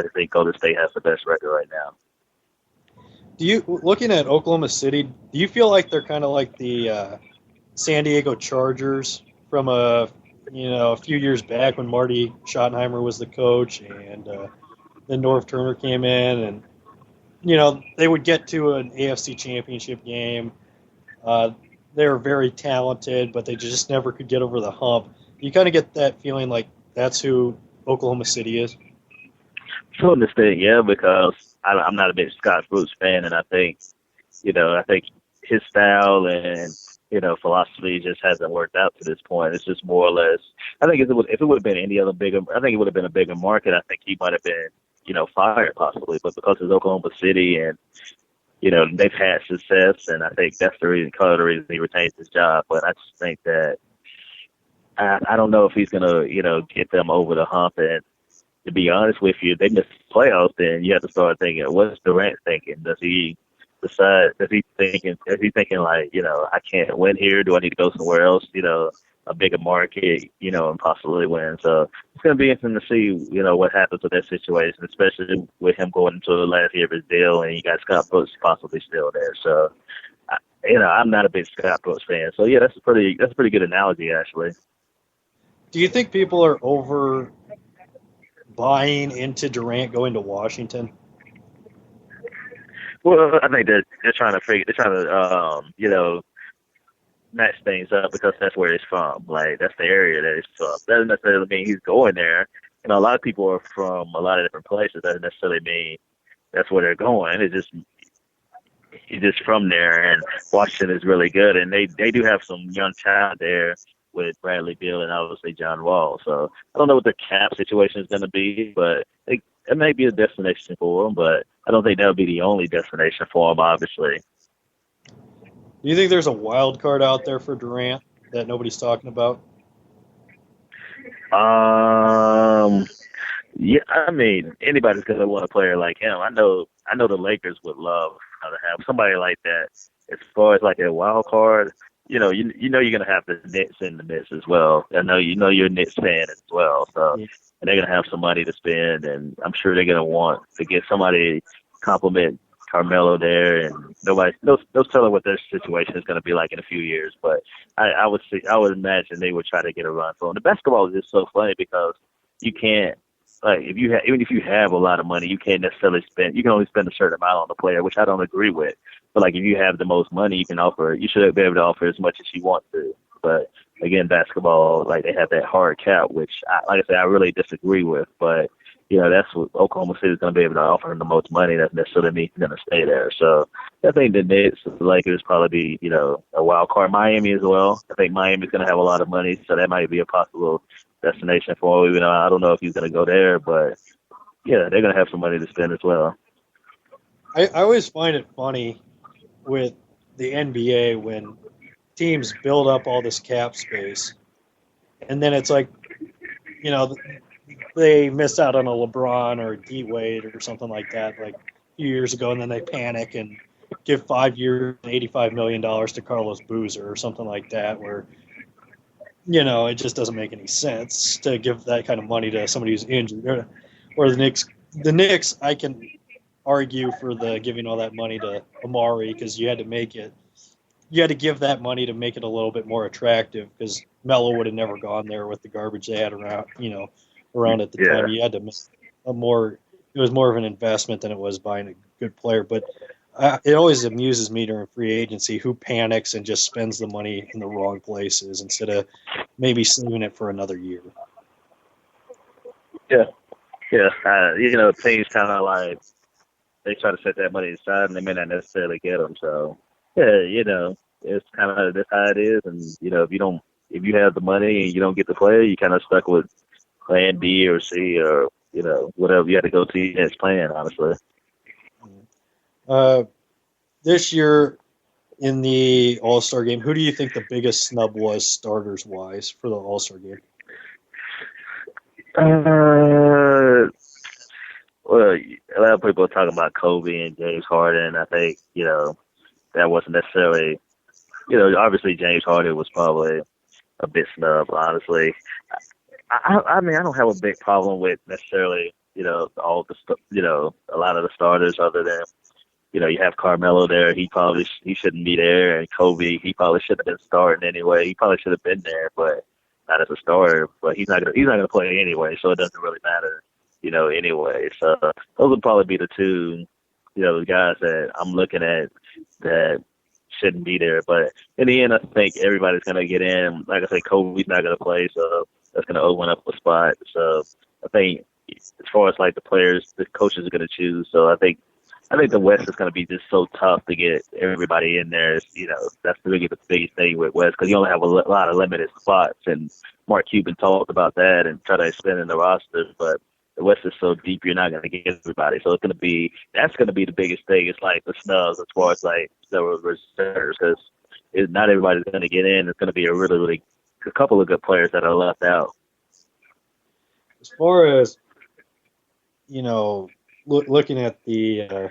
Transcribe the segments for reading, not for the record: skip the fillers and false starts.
I just think Golden State has the best record right now. Looking at Oklahoma City, do you feel like they're kind of like the San Diego Chargers from a few years back when Marty Schottenheimer was the coach and then Norv Turner came in and they would get to an AFC Championship game. They were very talented, but they just never could get over the hump. You kind of get that feeling like that's who Oklahoma City is. To an extent, yeah, because I'm not a big Scott Brooks fan, and I think his style and philosophy just hasn't worked out to this point. It's just more or less. I think if it would have been any other bigger, I think it would have been a bigger market. I think he might have been fired possibly, but because it's Oklahoma City and they've had success, and I think that's the reason he retains his job. But I just think that I don't know if he's gonna get them over the hump. And to be honest with you, if they miss the playoffs, then you have to start thinking, what's Durant thinking? Does he decide? Is he thinking like, I can't win here? Do I need to go somewhere else? A bigger market, and possibly win. So it's going to be interesting to see, what happens with that situation, especially with him going into the last year of his deal, and you got Scott Brooks possibly still there. So, I'm not a big Scott Brooks fan. So yeah, that's a pretty good analogy actually. Do you think people are over buying into Durant going to Washington? Well, I think they're trying to match things up because that's where he's from. Like, that's the area that he's from. That doesn't necessarily mean he's going there. A lot of people are from a lot of different places. That doesn't necessarily mean that's where they're going. He's just from there, and Washington is really good. And they do have some young talent there with Bradley Beal and obviously John Wall. So I don't know what the cap situation is going to be, but it may be a destination for them, but I don't think that would be the only destination for them, obviously. Do you think there's a wild card out there for Durant that nobody's talking about? Yeah, I mean, anybody's going to want a player like him. I know the Lakers would love to have somebody like that. As far as like a wild card, you're going to have the Knicks in the mix as well. I know you're a Knicks fan as well, so and they're going to have some money to spend, and I'm sure they're going to want to get somebody to compliment Carmelo there, and no telling what their situation is going to be like in a few years. But I would imagine they would try to get a run for them. The basketball is just so funny because you can't, like, even if you have a lot of money, you can't necessarily spend. You can only spend a certain amount on the player, which I don't agree with. But like, if you have the most money, you should be able to offer as much as you want to. But again, basketball, like, they have that hard cap, which, like I said, I really disagree with. But that's what Oklahoma City is going to be able to offer him the most money. That necessarily means he's going to stay there. So I think the Knicks, the Lakers probably be, a wild card. Miami as well. I think Miami's going to have a lot of money, so that might be a possible destination for him. Even though I don't know if he's going to go there, but yeah, they're going to have some money to spend as well. I always find it funny with the NBA when teams build up all this cap space, and then it's like, they miss out on a LeBron or a D-Wade or something like that, like a few years ago, and then they panic and give 5 years and $85 million to Carlos Boozer or something like that, where, it just doesn't make any sense to give that kind of money to somebody who's injured. Or the Knicks, I can argue for the giving all that money to Amari because you had to give that money to make it a little bit more attractive because Melo would have never gone there with the garbage they had around at the time. You had to make it was more of an investment than it was buying a good player. But it always amuses me during free agency who panics and just spends the money in the wrong places instead of maybe saving it for another year. Yeah. Teams kind of like, they try to set that money aside and they may not necessarily get them. So, yeah, it's kind of that's how it is. And, if you have the money and you don't get the player, you kind of stuck with plan B or C or, whatever. You had to go to your next plan, honestly. This year in the All-Star game, who do you think the biggest snub was starters-wise for the All-Star game? Well, a lot of people are talking about Kobe and James Harden. I think, that wasn't necessarily, obviously James Harden was probably a bit snubbed, honestly. I mean, I don't have a big problem with necessarily all a lot of the starters other than, you have Carmelo there. He shouldn't be there. And Kobe, he probably should have been starting anyway. He probably should have been there, but not as a starter. But he's not gonna play anyway, so it doesn't really matter, anyway. So those would probably be the two, the guys that I'm looking at that shouldn't be there. But in the end, I think everybody's gonna get in. Like I say, Kobe's not gonna play, so that's gonna open up a spot. So I think as far as like the players, the coaches are gonna choose. So I think the West is going to be just so tough to get everybody in there. That's really the biggest thing with West, because you only have a lot of limited spots. And Mark Cuban talked about that and try to expand in the rosters. But the West is so deep, you're not going to get everybody. So that's going to be the biggest thing. It's like the snubs as far as like the reserves, because not everybody's going to get in. It's going to be a really, really a couple of good players that are left out. As far as, looking at the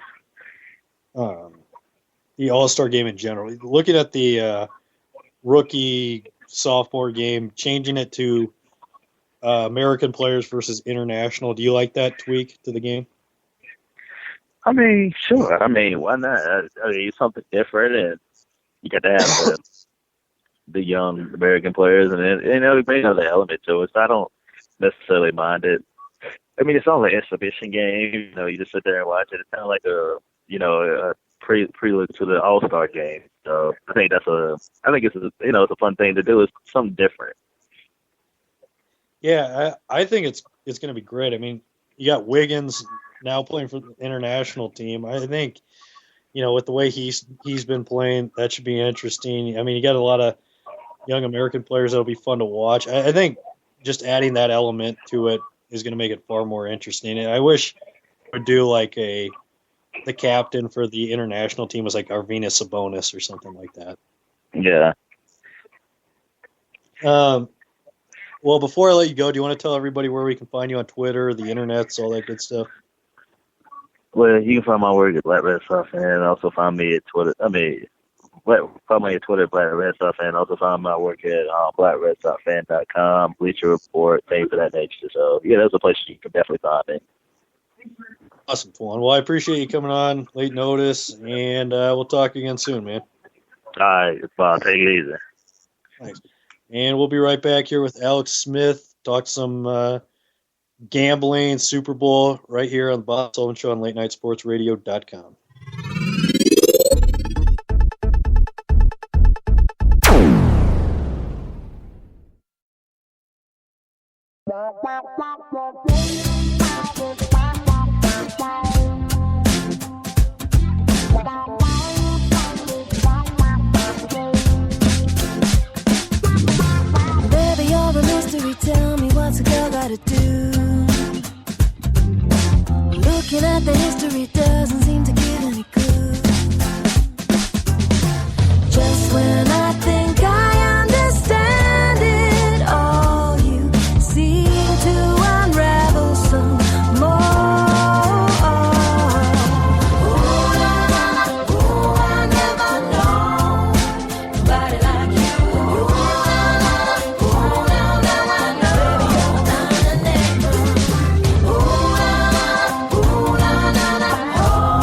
All-Star game in general, looking at the rookie sophomore game, changing it to American players versus international. Do you like that tweak to the game? I mean, sure. I mean, why not? It's something different, and you got to have the young American players, and it may have the element to it. So I don't necessarily mind it. I mean, it's only an exhibition game. You just sit there and watch it. It's kind of like a prelude to the All-Star game. So I think it's a fun thing to do. It's something different. Yeah, I think it's going to be great. I mean, you got Wiggins now playing for the international team. I think, with the way he's been playing, that should be interesting. I mean, you got a lot of young American players that'll be fun to watch. I think just adding that element to it is going to make it far more interesting. And I wish we would do like the captain for the international team was like Arvydas Sabonis or something like that. Yeah. Well, before I let you go, do you want to tell everybody where we can find you on Twitter, the internets, all that good stuff? Well, you can find my work at Black Red Sox Fan, and also find me at Twitter. Find me at Twitter, Black Red Sox Fan. Also find my work at BlackRedSoxFan.com, Bleacher Report, things of that nature. So, yeah, those are places you can definitely find me. Awesome, Twan. Well, I appreciate you coming on late notice, and we'll talk again soon, man. All right, Bob. Take it easy. Thanks. And we'll be right back here with Alex Smith, talk some gambling, Super Bowl, right here on the Bob Sullivan Show on LateNightSportsRadio.com. Baby, you're a mystery. Tell me what's a girl gotta do. Looking at the history doesn't seem to give any clue. Just when I think I understand it all, you seem to unravel some more. Ooh, la, la, ooh, I never know nobody like you. Ooh, la, la, ooh, now I know. Baby, you're my neighbor. Ooh, la, la, ooh, la, la, la, oh.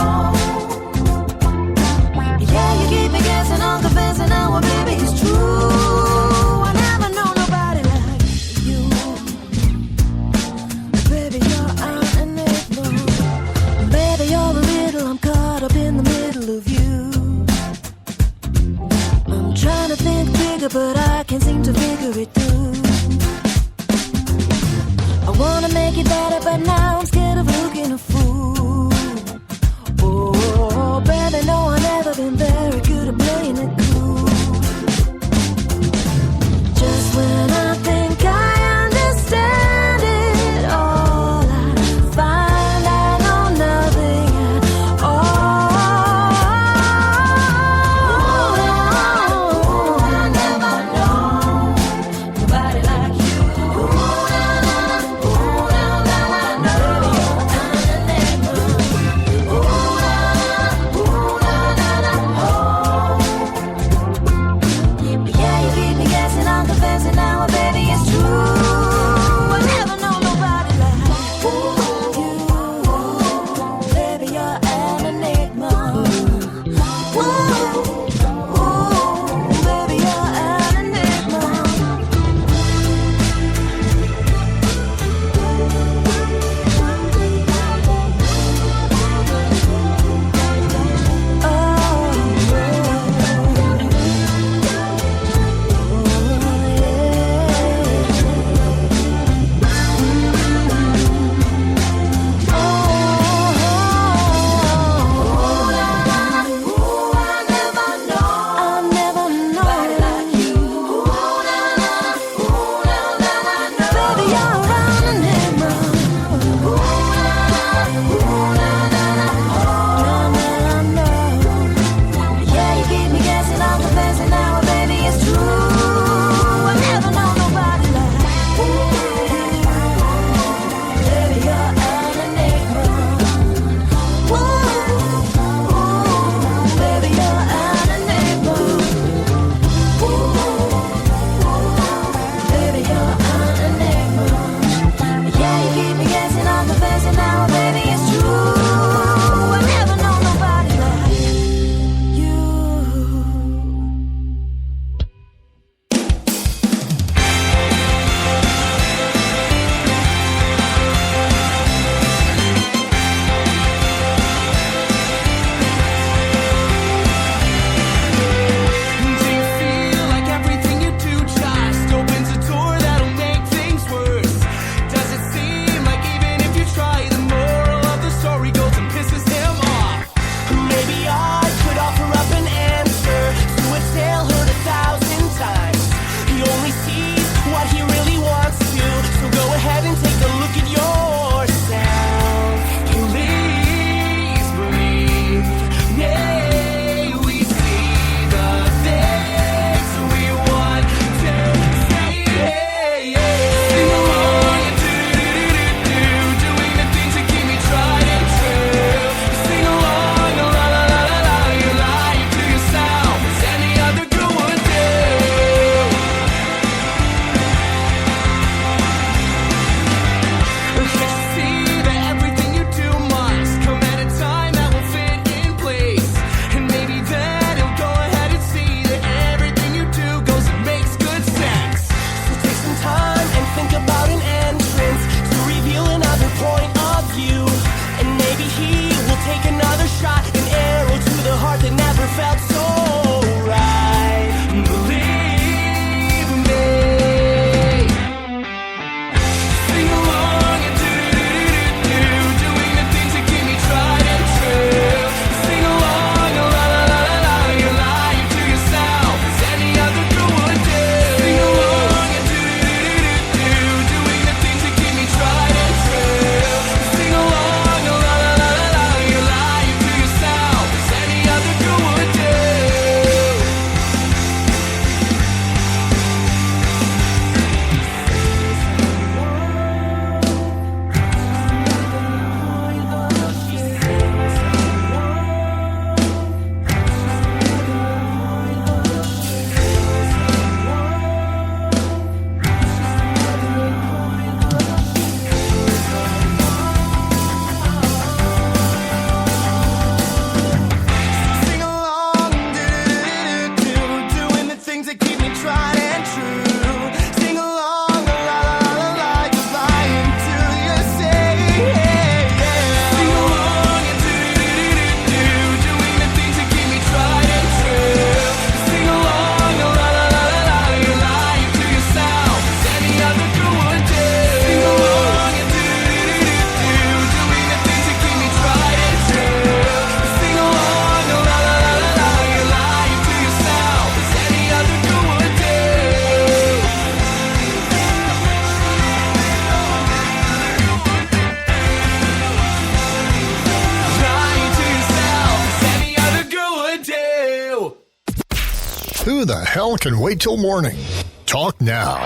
Who the hell can wait till morning? Talk now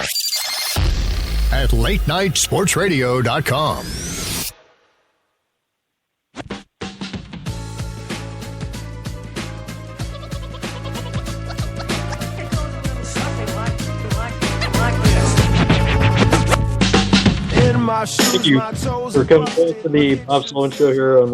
at latenightsportsradio.com. Thank you for coming to the Bob Sullivan Show here on